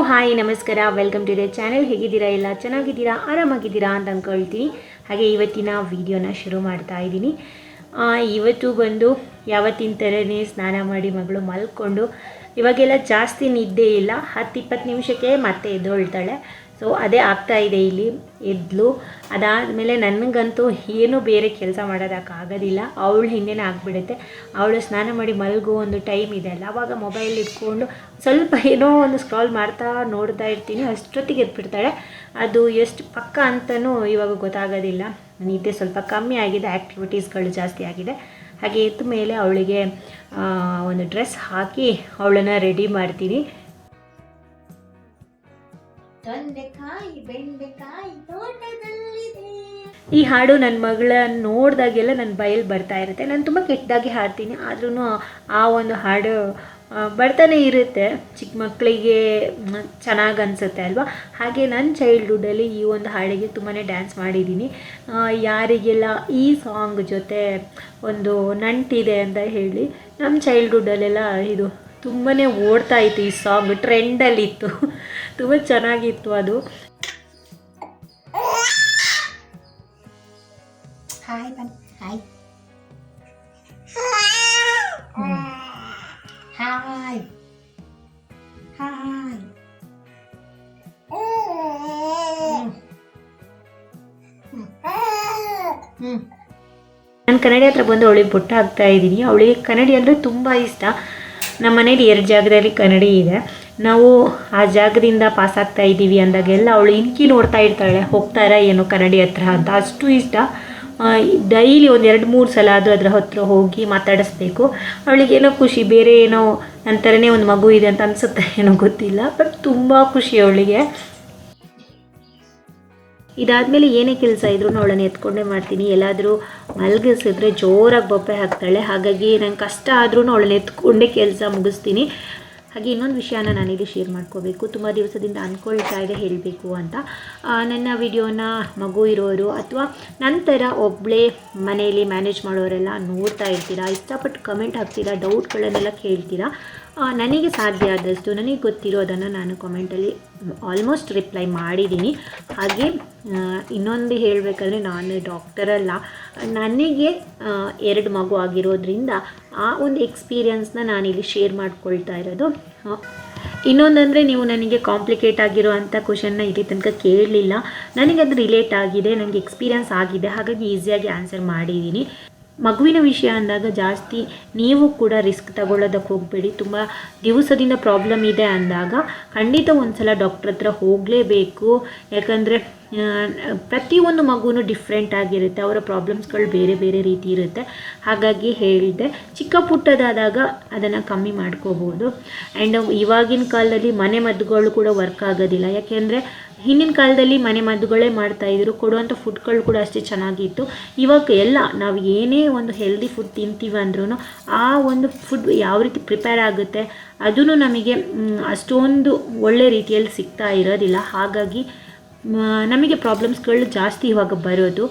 Hi ನಮಸ್ಕಾರ, welcome to the channel. ಹೇಗಿದ್ದೀರಾ? ಎಲ್ಲ ಚೆನ್ನಾಗಿದ್ದೀರಾ, ಆರಾಮಾಗಿದ್ದೀರಾ ಅಂತ ಅಂದ್ಕೊಳ್ತೀನಿ. ಹಾಗೆ ಇವತ್ತಿನ ವಿಡಿಯೋನ ಶುರು ಮಾಡ್ತಾ ಇದ್ದೀನಿ. ಇವತ್ತು ಬಂದು ಯಾವತ್ತಿನ ಥರನೇ ಸ್ನಾನ ಮಾಡಿ ಮಗಳು ಮಲ್ಕೊಂಡು, ಇವಾಗೆಲ್ಲ ಜಾಸ್ತಿ ನಿದ್ದೆ ಇಲ್ಲ, 10-20 ನಿಮಿಷಕ್ಕೆ ಮತ್ತೆ ಎದ್ದೊಳ್ತಾಳೆ. ಸೊ ಅದೇ ಆಗ್ತಾಯಿದೆ ಇಲ್ಲಿ. ಎದ್ಲು ಅದಾದಮೇಲೆ ನನಗಂತೂ ಏನೂ ಬೇರೆ ಕೆಲಸ ಮಾಡೋದಕ್ಕಾಗೋದಿಲ್ಲ. ಅವಳ ಹಿಂದೆನೇ ಆಗಿಬಿಡುತ್ತೆ. ಅವಳು ಸ್ನಾನ ಮಾಡಿ ಮಲಗೋ ಒಂದು ಟೈಮ್ ಇದೆ ಅಲ್ಲ, ಆವಾಗ ಮೊಬೈಲ್ ಇಟ್ಕೊಂಡು ಸ್ವಲ್ಪ ಏನೋ ಒಂದು ಸ್ಕ್ರಾಲ್ ಮಾಡ್ತಾ ನೋಡ್ತಾ ಇರ್ತೀನಿ. ಅಷ್ಟೊತ್ತಿಗೆ ಎದ್ಬಿಡ್ತಾಳೆ. ಅದು ಎಷ್ಟು ಪಕ್ಕ ಅಂತಲೂ ಇವಾಗ ಗೊತ್ತಾಗೋದಿಲ್ಲ. ನಿದ್ದೆ ಸ್ವಲ್ಪ ಕಮ್ಮಿ ಆಗಿದೆ, ಆ್ಯಕ್ಟಿವಿಟೀಸ್ಗಳು ಜಾಸ್ತಿ ಆಗಿದೆ. ಹಾಗೆ ಎದ್ದ ಮೇಲೆ ಅವಳಿಗೆ ಒಂದು ಡ್ರೆಸ್ ಹಾಕಿ ಅವಳನ್ನು ರೆಡಿ ಮಾಡ್ತೀನಿ. ಈ ಹಾಡು ನನ್ನ ಮಗಳನ್ನ ನೋಡಿದಾಗೆಲ್ಲ ನನ್ನ ಬೈಯಲ್ಲಿ ಬರ್ತಾ ಇರುತ್ತೆ. ನಾನು ತುಂಬ ಕೆಟ್ಟದಾಗಿ ಹಾಡ್ತೀನಿ, ಆದ್ರೂ ಆ ಒಂದು ಹಾಡು ಬರ್ತಾನೆ ಇರುತ್ತೆ. ಚಿಕ್ಕ ಮಕ್ಕಳಿಗೆ ಚೆನ್ನಾಗಿ ಅನಿಸುತ್ತೆ ಅಲ್ವಾ. ಹಾಗೆ ನನ್ನ ಚೈಲ್ಡ್ಹುಡ್ಡಲ್ಲಿ ಈ ಒಂದು ಹಾಡಿಗೆ ತುಂಬಾ ಡ್ಯಾನ್ಸ್ ಮಾಡಿದ್ದೀನಿ. ಯಾರಿಗೆಲ್ಲ ಈ ಸಾಂಗ್ ಜೊತೆ ಒಂದು ನಂಟಿದೆ ಅಂತ ಹೇಳಿ, ನಮ್ಮ ಚೈಲ್ಡ್ಹುಡ್ಡಲ್ಲೆಲ್ಲ ಇದು ತುಂಬಾ ಓಡ್ತಾ ಇತ್ತು. ಈ ಸಾಂಗ್ ಟ್ರೆಂಡಲ್ಲಿತ್ತು, ತುಂಬ ಚೆನ್ನಾಗಿತ್ತು ಅದು. Hi hi hi hi. ನಾನು ಕನ್ನಡಿ ಹತ್ರ ಬಂದು ಅವಳಿಗೆ ಬೊಟ್ಟು ಹಾಕ್ತಾ ಇದ್ದೀನಿ. ಅವಳಿಗೆ ಕನ್ನಡಿ ಅಂದರೆ ತುಂಬ ಇಷ್ಟ. ನಮ್ಮ ಮನೇಲಿ 2 ಜಾಗದಲ್ಲಿ ಕನ್ನಡಿ ಇದೆ. ನಾವು ಆ ಜಾಗದಿಂದ ಪಾಸ್ ಆಗ್ತಾ ಇದ್ದೀವಿ ಅಂದಾಗೆಲ್ಲ ಅವಳು ಇನ್ಕಿ ನೋಡ್ತಾ ಇರ್ತಾಳೆ, ಹೋಗ್ತಾರಾ ಏನೋ ಕನ್ನಡಿ ಹತ್ರ ಅಂತ. ಅಷ್ಟು ಇಷ್ಟ. ಡೈಲಿ ಒಂದು 2-3 ಸಲ ಆದರೂ ಅದರ ಹತ್ರ ಹೋಗಿ ಮಾತಾಡಿಸ್ಬೇಕು. ಅವಳಿಗೇನೋ ಖುಷಿ, ಬೇರೆ ಏನೋ ನನ್ನ ಥರನೇ ಒಂದು ಮಗು ಇದೆ ಅಂತ ಅನಿಸುತ್ತೆ, ಏನೋ ಗೊತ್ತಿಲ್ಲ. ಬಟ್ ತುಂಬ ಖುಷಿ ಅವಳಿಗೆ. ಇದಾದಮೇಲೆ ಏನೇ ಕೆಲಸ ಇದ್ರೂ ಅವಳನ್ನು ಎತ್ಕೊಂಡೇ ಮಾಡ್ತೀನಿ. ಎಲ್ಲಾದರೂ ಮಲಗಿಸಿದ್ರೆ ಜೋರಾಗಿ ಬೊಬ್ಬೆ ಹಾಕ್ತಾಳೆ. ಹಾಗಾಗಿ ನಂಗೆ ಕಷ್ಟ ಆದ್ರೂ ಅವಳನ್ನ ಎತ್ಕೊಂಡೇ ಕೆಲಸ ಮುಗಿಸ್ತೀನಿ. ಹಾಗೆ ಇನ್ನೊಂದು ವಿಷಯನ ನಾನಿಲ್ಲಿ ಶೇರ್ ಮಾಡ್ಕೋಬೇಕು. ತುಂಬ ದಿವಸದಿಂದ ಅಂದ್ಕೊಳ್ತಾ ಇದೆ ಹೇಳಬೇಕು ಅಂತ. ನನ್ನ ವಿಡಿಯೋನ ಮಗು ಇರೋರು ಅಥವಾ ನಂತರ ಒಬ್ಬಳೇ ಮನೆಯಲ್ಲಿ ಮ್ಯಾನೇಜ್ ಮಾಡೋರೆಲ್ಲ ನೋಡ್ತಾ ಇರ್ತೀರಾ, ಇಷ್ಟಪಟ್ಟು ಕಮೆಂಟ್ ಹಾಕ್ತೀರಾ, ಡೌಟ್ಗಳನ್ನೆಲ್ಲ ಕೇಳ್ತೀರಾ. ನನಗೆ ಸಾಧ್ಯ ಆದಷ್ಟು, ನನಗೆ ಗೊತ್ತಿರೋದನ್ನು ನಾನು ಕಮೆಂಟಲ್ಲಿ ಆಲ್ಮೋಸ್ಟ್ ರಿಪ್ಲೈ ಮಾಡಿದ್ದೀನಿ. ಹಾಗೆ ಇನ್ನೊಂದು ಹೇಳಬೇಕಾದ್ರೆ, ನಾನು ಡಾಕ್ಟರಲ್ಲ, ನನಗೆ 2 ಮಗು ಆಗಿರೋದ್ರಿಂದ ಆ ಒಂದು ಎಕ್ಸ್ಪೀರಿಯನ್ಸ್ನ ನಾನಿಲ್ಲಿ ಶೇರ್ ಮಾಡ್ಕೊಳ್ತಾ ಇರೋದು. ಇನ್ನೊಂದಂದರೆ, ನೀವು ನನಗೆ ಕಾಂಪ್ಲಿಕೇಟ್ ಆಗಿರೋ ಅಂಥ ಕ್ವಶನ್ನ ಇಲ್ಲಿ ತನಕ ಕೇಳಲಿಲ್ಲ. ನನಗೆ ಅದು ರಿಲೇಟ್ ಆಗಿದೆ, ನನಗೆ ಎಕ್ಸ್ಪೀರಿಯನ್ಸ್ ಆಗಿದೆ, ಹಾಗಾಗಿ ಈಸಿಯಾಗಿ ಆನ್ಸರ್ ಮಾಡಿದ್ದೀನಿ. ಮಗುವಿನ ವಿಷಯ ಅಂದಾಗ ಜಾಸ್ತಿ ನೀವು ಕೂಡ ರಿಸ್ಕ್ ತಗೊಳ್ಳೋದಕ್ಕೆ ಹೋಗಬೇಡಿ. ತುಂಬ ದಿವಸದಿಂದ ಪ್ರಾಬ್ಲಮ್ ಇದೆ ಅಂದಾಗ ಖಂಡಿತ ಒಂದು ಸಲ ಡಾಕ್ಟ್ರ್ ಹತ್ರ ಹೋಗಲೇಬೇಕು. ಯಾಕಂದರೆ ಪ್ರತಿಯೊಂದು ಮಗುವೂ ಡಿಫ್ರೆಂಟ್ ಆಗಿರುತ್ತೆ, ಅವರ ಪ್ರಾಬ್ಲಮ್ಸ್ಗಳು ಬೇರೆ ಬೇರೆ ರೀತಿ ಇರುತ್ತೆ. ಹಾಗಾಗಿ ಹೇಳಿದೆ, ಚಿಕ್ಕ ಪುಟ್ಟದಾದಾಗ ಅದನ್ನು ಕಮ್ಮಿ ಮಾಡ್ಕೋಬೋದು. ಆ್ಯಂಡ್ ಇವಾಗಿನ ಕಾಲದಲ್ಲಿ ಮನೆ ಮದ್ದುಗಳು ಕೂಡ ವರ್ಕ್ ಆಗೋದಿಲ್ಲ. ಯಾಕೆಂದರೆ ಹಿಂದಿನ ಕಾಲದಲ್ಲಿ ಮನೆ ಮದ್ದುಗಳೇ ಮಾಡ್ತಾಯಿದ್ರು, ಕೊಡುವಂಥ ಫುಡ್ಗಳು ಕೂಡ ಅಷ್ಟೇ ಚೆನ್ನಾಗಿತ್ತು. ಇವಾಗ ಎಲ್ಲ ನಾವು ಏನೇ ಒಂದು ಹೆಲ್ದಿ ಫುಡ್ ತಿಂತೀವಿ ಅಂದ್ರೂ ಆ ಒಂದು ಫುಡ್ ಯಾವ ರೀತಿ ಪ್ರಿಪೇರ್ ಆಗುತ್ತೆ ಅದೂ ನಮಗೆ ಅಷ್ಟೊಂದು ಒಳ್ಳೆ ರೀತಿಯಲ್ಲಿ ಸಿಗ್ತಾ ಇರೋದಿಲ್ಲ. ಹಾಗಾಗಿ ನಮಗೆ ಪ್ರಾಬ್ಲಮ್ಸ್ಗಳು ಜಾಸ್ತಿ ಇವಾಗ ಬರೋದು.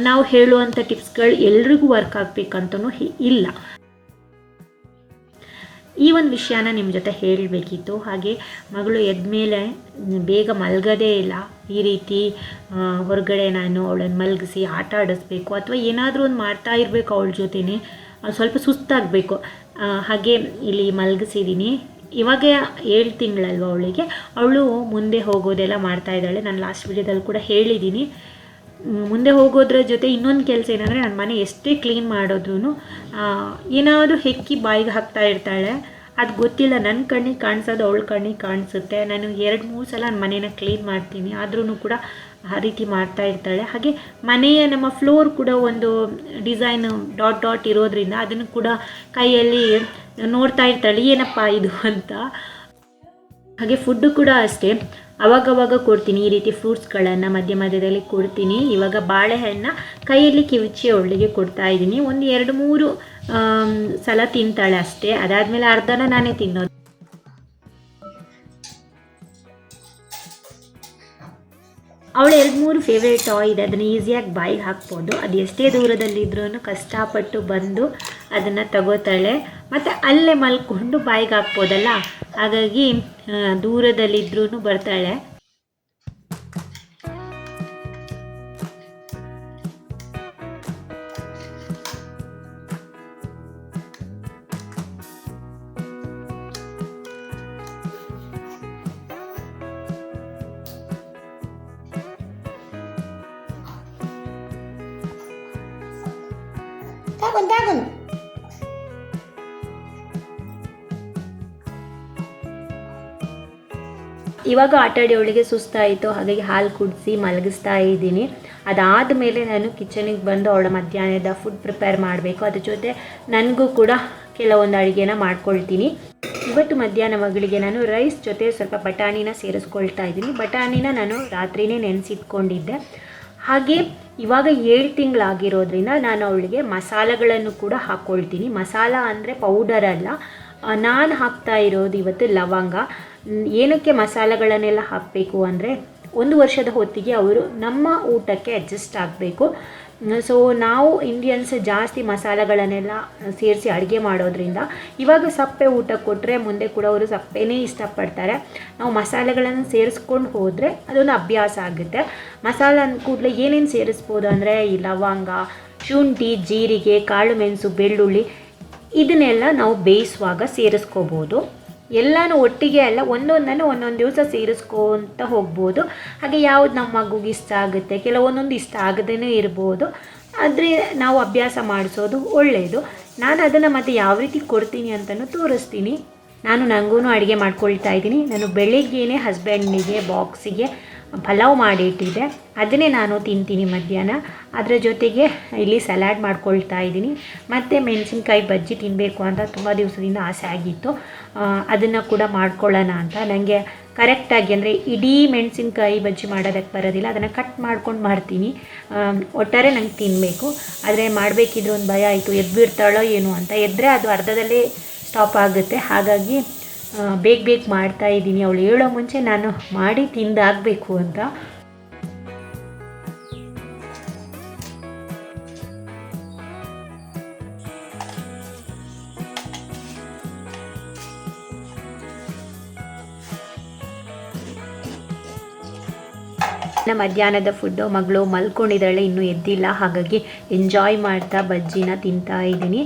ನಾವು ಹೇಳುವಂಥ ಟಿಪ್ಸ್ಗಳು ಎಲ್ರಿಗೂ ವರ್ಕ್ ಆಗಬೇಕಂತನೂ ಇಲ್ಲ. ಈ ಒಂದು ವಿಷಯನ ನಿಮ್ಮ ಜೊತೆ ಹೇಳಬೇಕಿತ್ತು. ಹಾಗೆ ಮಗಳು ಎದ್ಮೇಲೆ ಬೇಗ ಮಲಗೋದೇ ಇಲ್ಲ. ಈ ರೀತಿ ಹೊರಗಡೆ ನಾನು ಅವಳನ್ನು ಮಲಗಿಸಿ ಆಟ ಆಡಿಸ್ಬೇಕು ಅಥವಾ ಏನಾದರೂ ಒಂದು ಮಾಡ್ತಾ ಇರಬೇಕು ಅವಳ ಜೊತೆನೇ. ಸ್ವಲ್ಪ ಸುಸ್ತಾಗಬೇಕು. ಹಾಗೆ ಇಲ್ಲಿ ಮಲಗಿಸಿದ್ದೀನಿ. ಇವಾಗ 7 ತಿಂಗಳಲ್ವ ಅವಳಿಗೆ. ಅವಳು ಮುಂದೆ ಹೋಗೋದೆಲ್ಲ ಮಾಡ್ತಾಯಿದ್ದಾಳೆ. ನಾನು ಲಾಸ್ಟ್ ವಿಡಿಯೋದಲ್ಲಿ ಕೂಡ ಹೇಳಿದ್ದೀನಿ. ಮುಂದೆ ಹೋಗೋದ್ರ ಜೊತೆ ಇನ್ನೊಂದು ಕೆಲಸ ಏನಂದರೆ, ನನ್ನ ಮನೆ ಎಷ್ಟೇ ಕ್ಲೀನ್ ಮಾಡಿದ್ರೂ ಏನಾದರೂ ಹೆಕ್ಕಿ ಬಾಯಿಗೆ ಹಾಕ್ತಾ ಇರ್ತಾಳೆ. ಅದು ಗೊತ್ತಿಲ್ಲ, ನನ್ನ ಕಣ್ಣಿಗೆ ಕಾಣಿಸೋದು ಅವಳ ಕಣ್ಣಿಗೆ ಕಾಣಿಸುತ್ತೆ. ನಾನು 2-3 ಸಲ ನನ್ನ ಮನೇನ ಕ್ಲೀನ್ ಮಾಡ್ತೀನಿ, ಆದ್ರೂ ಕೂಡ ಆ ರೀತಿ ಮಾಡ್ತಾ ಇರ್ತಾಳೆ. ಹಾಗೆ ಮನೆಯ ನಮ್ಮ ಫ್ಲೋರ್ ಕೂಡ ಒಂದು ಡಿಸೈನ್ ಡಾಟ್ ಇರೋದ್ರಿಂದ ಅದನ್ನು ಕೂಡ ಕೈಯಲ್ಲಿ ನೋಡ್ತಾ ಇರ್ತಾಳೆ, ಏನಪ್ಪ ಇದು ಅಂತ. ಹಾಗೆ ಫುಡ್ಡು ಕೂಡ ಅಷ್ಟೇ, ಅವಾಗವಾಗ ಕೊಡ್ತೀನಿ ಈ ರೀತಿ ಫ್ರೂಟ್ಸ್ಗಳನ್ನು ಮಧ್ಯದಲ್ಲಿ ಕೊಡ್ತೀನಿ. ಇವಾಗ ಬಾಳೆಹಣ್ಣು ಕೈಯಲ್ಲಿ ಕಿವುಚಿ ಅವಳಿಗೆ ಕೊಡ್ತಾ ಇದ್ದೀನಿ. ಒಂದು 2-3 ಸಲ ತಿಂತಾಳೆ ಅಷ್ಟೇ. ಅದಾದಮೇಲೆ ಅರ್ಧನ ನಾನೇ ತಿನ್ನೋದು. ಅವಳ 2-3 ಫೇವ್ರೇಟ್ ಟಾಯ್ ಇದೆ, ಅದನ್ನು ಈಸಿಯಾಗಿ ಬಾಯಿಗೆ ಹಾಕ್ಬೋದು. ಅದು ಎಷ್ಟೇ ದೂರದಲ್ಲಿದ್ರೂ ಕಷ್ಟಪಟ್ಟು ಬಂದು ಅದನ್ನು ತಗೋತಾಳೆ. ಮತ್ತು ಅಲ್ಲೇ ಮಲ್ಕೊಂಡು ಬಾಯಿಗೆ ಹಾಕ್ಬೋದಲ್ಲ, ಹಾಗಾಗಿ ದೂರದಲ್ಲಿದ್ರೂ ಬರ್ತಾಳೆ. ಇವಾಗ ಆಟಾಡಿ ಅವಳಿಗೆ ಸುಸ್ತಾಯಿತು, ಹಾಗಾಗಿ ಹಾಲು ಕುಡಿಸಿ ಮಲಗಿಸ್ತಾ ಇದ್ದೀನಿ. ಅದಾದಮೇಲೆ ನಾನು ಕಿಚನಿಗೆ ಬಂದು ಅವಳ ಮಧ್ಯಾಹ್ನದ ಫುಡ್ ಪ್ರಿಪೇರ್ ಮಾಡಬೇಕು. ಅದ್ರ ಜೊತೆ ನನಗೂ ಕೂಡ ಕೆಲವೊಂದು ಅಡುಗೆನ ಮಾಡ್ಕೊಳ್ತೀನಿ. ಇವತ್ತು ಮಧ್ಯಾಹ್ನ ಮಗಳಿಗೆ ನಾನು ರೈಸ್ ಜೊತೆ ಸ್ವಲ್ಪ ಬಟಾಣಿನ ಸೇರಿಸ್ಕೊಳ್ತಾ ಇದ್ದೀನಿ. ಬಟಾಣಿನ ನಾನು ರಾತ್ರಿಯೇ ನೆನೆಸಿಟ್ಕೊಂಡಿದ್ದೆ. ಹಾಗೆ ಇವಾಗ 7 ತಿಂಗಳಾಗಿರೋದ್ರಿಂದ ನಾನು ಅವಳಿಗೆ ಮಸಾಲೆಗಳನ್ನು ಕೂಡ ಹಾಕ್ಕೊಳ್ತೀನಿ. ಮಸಾಲ ಅಂದರೆ ಪೌಡರ್ ಅಲ್ಲ, ನಾನು ಹಾಕ್ತಾ ಇರೋದು ಇವತ್ತು ಲವಂಗ. ಏನಕ್ಕೆ ಮಸಾಲೆಗಳನ್ನೆಲ್ಲ ಹಾಕಬೇಕು ಅಂದರೆ 1 ವರ್ಷದ ಹೊತ್ತಿಗೆ ಅವರು ನಮ್ಮ ಊಟಕ್ಕೆ ಅಡ್ಜಸ್ಟ್ ಆಗಬೇಕು. ಸೊ ನಾವು ಇಂಡಿಯನ್ಸ್ ಜಾಸ್ತಿ ಮಸಾಲೆಗಳನ್ನೆಲ್ಲ ಸೇರಿಸಿ ಅಡುಗೆ ಮಾಡೋದ್ರಿಂದ ಇವಾಗ ಸಪ್ಪೆ ಊಟ ಕೊಟ್ಟರೆ ಮುಂದೆ ಕೂಡ ಅವರು ಸಪ್ಪೆನೇ ಇಷ್ಟಪಡ್ತಾರೆ. ನಾವು ಮಸಾಲೆಗಳನ್ನು ಸೇರಿಸ್ಕೊಂಡು ಹೋದರೆ ಅದೊಂದು ಅಭ್ಯಾಸ ಆಗುತ್ತೆ. ಮಸಾಲೆ ಅಂದ ಕೂಡಲೇ ಏನೇನು ಸೇರಿಸ್ಬೋದು ಅಂದರೆ ಈ ಲವಂಗ, ಶುಂಠಿ, ಜೀರಿಗೆ, ಕಾಳು ಮೆಣಸು, ಬೆಳ್ಳುಳ್ಳಿ ಇದನ್ನೆಲ್ಲ ನಾವು ಬೇಯಿಸುವಾಗ ಸೇರಿಸ್ಕೋಬೋದು. ಎಲ್ಲನೂ ಒಟ್ಟಿಗೆ ಅಲ್ಲ, ಒಂದೊಂದನ್ನು ಒಂದೊಂದು ದಿವಸ ಸೇರಿಸ್ಕೊತ ಹೋಗ್ಬೋದು. ಹಾಗೆ ಯಾವುದು ನಮ್ಮ ಮಗುಗೆ ಇಷ್ಟ ಆಗುತ್ತೆ, ಕೆಲವೊಂದೊಂದು ಇಷ್ಟ ಆಗದೇ ಇರ್ಬೋದು. ಆದರೆ ನಾವು ಅಭ್ಯಾಸ ಮಾಡಿಸೋದು ಒಳ್ಳೆಯದು. ನಾನು ಅದನ್ನು ಮತ್ತೆ ಯಾವ ರೀತಿ ಕೊಡ್ತೀನಿ ಅಂತಲೂ ತೋರಿಸ್ತೀನಿ. ನನಗೂ ಅಡುಗೆ ಮಾಡ್ಕೊಳ್ತಾ ಇದ್ದೀನಿ. ನಾನು ಬೆಳಿಗ್ಗೆಯೇ ಹಸ್ಬೆಂಡಿಗೆ ಬಾಕ್ಸಿಗೆ ಪಲಾವ್ ಮಾಡಿಟ್ಟಿದ್ದೆ, ಅದನ್ನೇ ನಾನು ತಿಂತೀನಿ ಮಧ್ಯಾಹ್ನ. ಅದರ ಜೊತೆಗೆ ಇಲ್ಲಿ ಸಲಾಡ್ ಮಾಡ್ಕೊಳ್ತಾ ಇದ್ದೀನಿ. ಮತ್ತು ಮೆಣಸಿನ್ಕಾಯಿ ಬಜ್ಜಿ ತಿನ್ನಬೇಕು ಅಂತ ತುಂಬ ದಿವಸದಿಂದ ಆಸೆ ಆಗಿತ್ತು, ಅದನ್ನು ಕೂಡ ಮಾಡ್ಕೊಳ್ಳೋಣ ಅಂತ. ನನಗೆ ಕರೆಕ್ಟಾಗಿ ಅಂದರೆ ಇಡೀ ಮೆಣಸಿನ್ಕಾಯಿ ಬಜ್ಜಿ ಮಾಡೋದಕ್ಕೆ ಬರೋದಿಲ್ಲ, ಅದನ್ನು ಕಟ್ ಮಾಡ್ಕೊಂಡು ಮಾಡ್ತೀನಿ. ಒಟ್ಟಾರೆ ನಂಗೆ ತಿನ್ನಬೇಕು. ಆದರೆ ಮಾಡಬೇಕಿದ್ರೆ ಒಂದು ಭಯ ಆಯಿತು, ಎದ್ಬಿಡ್ತಾಳೋ ಏನು ಅಂತ. ಎದ್ದರೆ ಅದು ಅರ್ಧದಲ್ಲೇ ಸ್ಟಾಪ್ ಆಗುತ್ತೆ. ಹಾಗಾಗಿ ಬೇಗ ಮಾಡ್ತಾ ಇದ್ದೀನಿ. ಅವಳು ಹೇಳೋ ಮುಂಚೆ ನಾನು ಮಾಡಿ ತಿಂದಾಗಬೇಕು ಅಂತ. ಮಧ್ಯಾಹ್ನದ ಫುಡ್ಡು ಮಗಳು ಮಲ್ಕೊಂಡಿದ್ದಾಳೆ, ಇನ್ನೂ ಎದ್ದಿಲ್ಲ. ಹಾಗಾಗಿ ಎಂಜಾಯ್ ಮಾಡ್ತಾ ಬಜ್ಜಿನ ತಿಂತಾ ಇದ್ದೀನಿ.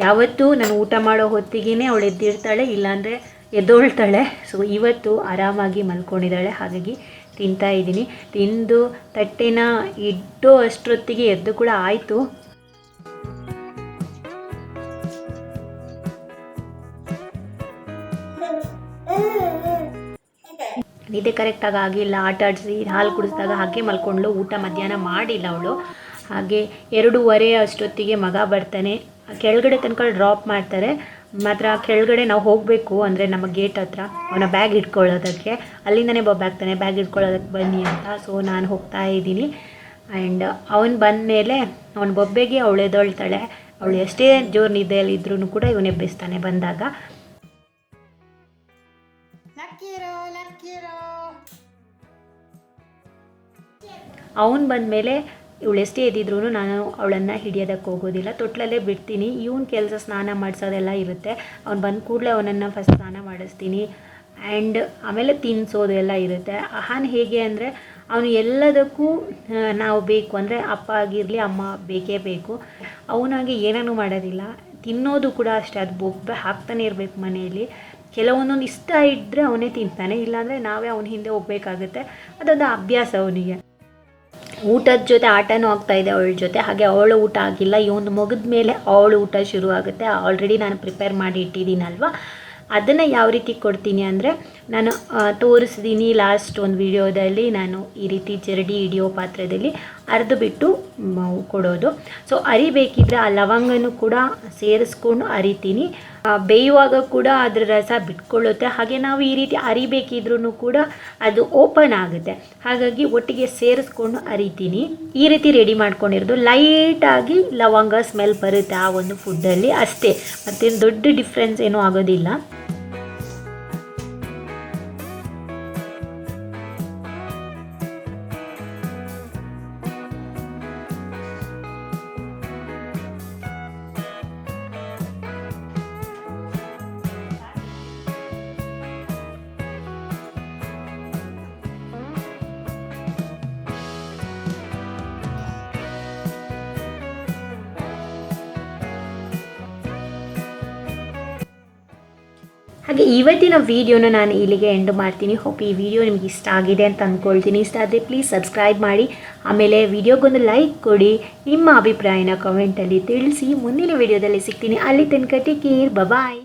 ಯಾವತ್ತೂ ನಾನು ಊಟ ಮಾಡೋ ಹೊತ್ತಿಗೆ ಅವಳು ಎದ್ದಿರ್ತಾಳೆ, ಇಲ್ಲಾಂದರೆ ಎದ್ದೊಳ್ತಾಳೆ. ಸೊ ಇವತ್ತು ಆರಾಮಾಗಿ ಮಲ್ಕೊಂಡಿದ್ದಾಳೆ, ಹಾಗಾಗಿ ತಿಂತಾ ಇದ್ದೀನಿ. ತಿಂದು ತಟ್ಟೆನ ಇಟ್ಟು ಅಷ್ಟೊತ್ತಿಗೆ ಎದ್ದು ಕೂಡ ಆಯಿತು. ನಿದ್ದೆ ಕರೆಕ್ಟಾಗಿ ಆಗಿಲ್ಲ, ಆಟ ಆಡಿಸಿ ಹಾಲು ಕುಡಿಸಿದಾಗ ಹಾಗೆ ಮಲ್ಕೊಂಡ್ಳು. ಊಟ ಮಧ್ಯಾಹ್ನ ಮಾಡಿಲ್ಲ ಅವಳು. ಹಾಗೆ 2:15 ಅಷ್ಟೊತ್ತಿಗೆ ಮಗ ಬರ್ತಾನೆ. ಕೆಳಗಡೆ ತನಕ ಡ್ರಾಪ್ ಮಾಡ್ತಾರೆ. ಮಾತ್ರ ಕೆಳಗಡೆ ನಾವು ಹೋಗಬೇಕು ಅಂದರೆ ನಮ್ಮ ಗೇಟ್ ಹತ್ರ ಅವನ ಬ್ಯಾಗ್ ಇಟ್ಕೊಳ್ಳೋದಕ್ಕೆ. ಅಲ್ಲಿಂದನೇ ಆಗ್ತಾನೆ ಬ್ಯಾಗ್ ಇಟ್ಕೊಳ್ಳೋದಕ್ಕೆ ಬನ್ನಿ ಅಂತ. ಸೊ ನಾನು ಹೋಗ್ತಾ ಇದ್ದೀನಿ. ಆ್ಯಂಡ್ ಅವನು ಬಂದ ಮೇಲೆ ಅವನ ಬೊಬ್ಬೆಗೆ ಅವಳು ಎದ್ದೊಳ್ತಾಳೆ. ಅವಳು ಎಷ್ಟೇ ಜೋರು ನಿದ್ದೆಯಲ್ಲಿ ಇದ್ರೂ ಕೂಡ ಇವನು ಎಬ್ಬಿಸ್ತಾನೆ ಬಂದಾಗ. ಅವನು ಬಂದಮೇಲೆ ಇವಳು ಎಷ್ಟೇ ಎದ್ದಿದ್ರು ನಾನು ಅವಳನ್ನು ಹಿಡಿಯೋದಕ್ಕೆ ಹೋಗೋದಿಲ್ಲ, ತೊಟ್ಲಲ್ಲೇ ಬಿಡ್ತೀನಿ. ಇವನ ಕೆಲಸ ಸ್ನಾನ ಮಾಡಿಸೋದೆಲ್ಲ ಇರುತ್ತೆ. ಅವ್ನು ಬಂದ ಕೂಡಲೇ ಅವನನ್ನು ಫಸ್ಟ್ ಸ್ನಾನ ಮಾಡಿಸ್ತೀನಿ. ಆ್ಯಂಡ್ ಆಮೇಲೆ ತಿನ್ನಿಸೋದು ಎಲ್ಲ ಇರುತ್ತೆ. ಅಹಾನ್ ಹೇಗೆ ಅಂದರೆ ಅವನು ಎಲ್ಲದಕ್ಕೂ ನಾವು ಬೇಕು ಅಂದರೆ ಅಪ್ಪ ಆಗಿರಲಿ ಅಮ್ಮ ಬೇಕೇ ಬೇಕು. ಅವನಾಗೆ ಏನೂ ಮಾಡೋದಿಲ್ಲ. ತಿನ್ನೋದು ಕೂಡ ಅಷ್ಟೇ, ಅದು ಬೊಬ್ಬೆ ಹಾಕ್ತಾನೆ ಇರಬೇಕು ಮನೆಯಲ್ಲಿ. ಕೆಲವೊಂದೊಂದು ಇಷ್ಟ ಇದ್ದರೆ ಅವನೇ ತಿಂತಾನೆ, ಇಲ್ಲಾಂದರೆ ನಾವೇ ಅವನ ಹಿಂದೆ ಹೋಗಬೇಕಾಗುತ್ತೆ. ಅದೊಂದು ಅಭ್ಯಾಸ ಅವನಿಗೆ. ಊಟದ ಜೊತೆ ಆಟನೂ ಆಗ್ತಾಯಿದೆ ಅವಳ ಜೊತೆ. ಹಾಗೆ ಅವಳು ಊಟ ಆಗಿಲ್ಲ, ಇವನು ಮುಗಿದ ಮೇಲೆ ಅವಳು ಊಟ ಶುರು ಆಗುತ್ತೆ. ಆಲ್ರೆಡಿ ನಾನು ಪ್ರಿಪೇರ್ ಮಾಡಿ ಇಟ್ಟಿದ್ದೀನಲ್ವ, ಅದನ್ನು ಯಾವ ರೀತಿ ಕೊಡ್ತೀನಿ ಅಂದರೆ ನಾನು ತೋರಿಸ್ತೀನಿ ಲಾಸ್ಟ್ ಒಂದು ವಿಡಿಯೋದಲ್ಲಿ. ನಾನು ಈ ರೀತಿ ಜರಡಿ ಹಿಡಿಯೋ ಪಾತ್ರದಲ್ಲಿ ಅರ್ದು ಬಿಟ್ಟು ಕೊಡೋದು. ಸೊ ಅರಿಬೇಕಿದ್ರೆ ಆ ಲವಂಗನೂ ಕೂಡ ಸೇರಿಸ್ಕೊಂಡು ಅರಿತೀನಿ. ಬೇಯುವಾಗ ಕೂಡ ಅದರ ರಸ ಬಿಟ್ಕೊಳ್ಳುತ್ತೆ. ಹಾಗೆ ನಾವು ಈ ರೀತಿ ಅರಿಬೇಕಿದ್ರೂ ಕೂಡ ಅದು ಓಪನ್ ಆಗುತ್ತೆ. ಹಾಗಾಗಿ ಒಟ್ಟಿಗೆ ಸೇರಿಸ್ಕೊಂಡು ಅರಿತೀನಿ. ಈ ರೀತಿ ರೆಡಿ ಮಾಡ್ಕೊಂಡಿರೋದು. ಲೈಟಾಗಿ ಲವಂಗ ಸ್ಮೆಲ್ ಬರುತ್ತೆ ಆ ಒಂದು ಫುಡ್ಡಲ್ಲಿ ಅಷ್ಟೇ, ಮತ್ತೇನು ದೊಡ್ಡ ಡಿಫ್ರೆನ್ಸ್ ಏನೂ ಆಗೋದಿಲ್ಲ. ಹಾಗೆ ಇವತ್ತಿನ ವೀಡಿಯೋನ ನಾನು ಇಲ್ಲಿಗೆ ಎಂಡ್ ಮಾಡ್ತೀನಿ. ಹೋಪ್ ಈ ವಿಡಿಯೋ ನಿಮ್ಗೆ ಇಷ್ಟ ಆಗಿದೆ ಅಂತ ಅಂದ್ಕೊಳ್ತೀನಿ. ಇಷ್ಟ ಆದರೆ ಪ್ಲೀಸ್ ಸಬ್ಸ್ಕ್ರೈಬ್ ಮಾಡಿ, ಆಮೇಲೆ ವಿಡಿಯೋಗೊಂದು ಲೈಕ್ ಕೊಡಿ, ನಿಮ್ಮ ಅಭಿಪ್ರಾಯನ ಕಮೆಂಟಲ್ಲಿ ತಿಳಿಸಿ. ಮುಂದಿನ ವಿಡಿಯೋದಲ್ಲಿ ಸಿಗ್ತೀನಿ. ಅಲ್ಲಿ ತನಕ ಟೇಕ್ ಕೇರ್, ಬಾಯ್.